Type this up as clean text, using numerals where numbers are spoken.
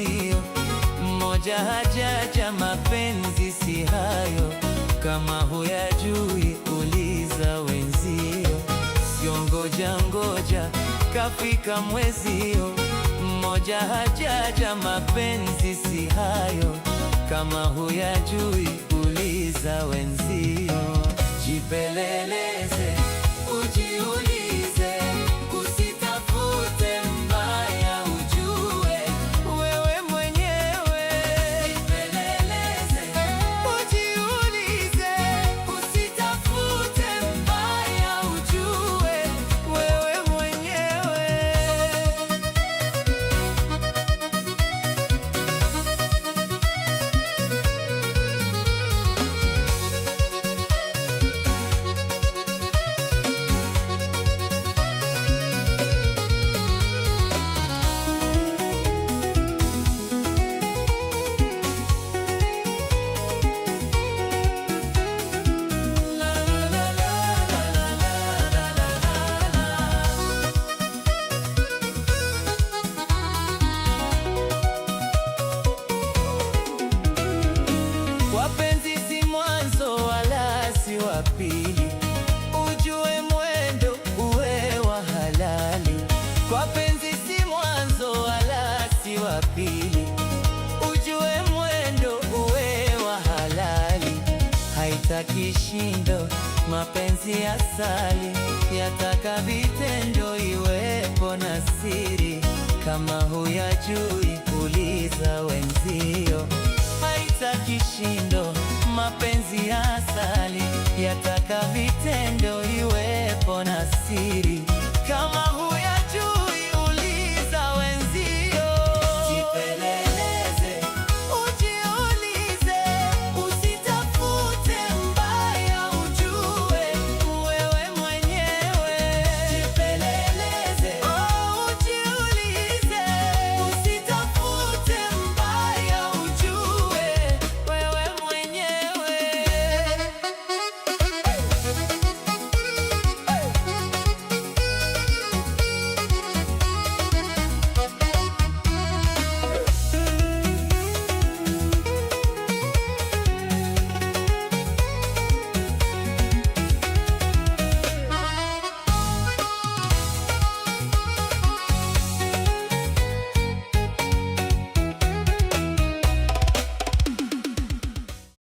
wenzio. Mmoja hajaja, mapenzi si hayo. Kama huyajui uliza wenzio. Sio ngoja ngoja kafika mwezio. Mmoja hajaja, mapenzi si hayo. Kama huyajui uliza wenzio. Jipeleleze, ujiulize, usitafute mbaya, ujue wewe mwenyewe. Jipeleleze, ujiulize, usitafute mbaya, ujue wewe mwenyewe. Wapenzi si mwanzo wala si wa pili, ujue mwendo uwe wa halali. Wapenzi si mwanzo wala si wa pili, ujue mwendo uwe wa halali. Haitaki shindo mapenzi asali, yataka vitendo, iwepo na siri. Kama huyajui uliza wenzio.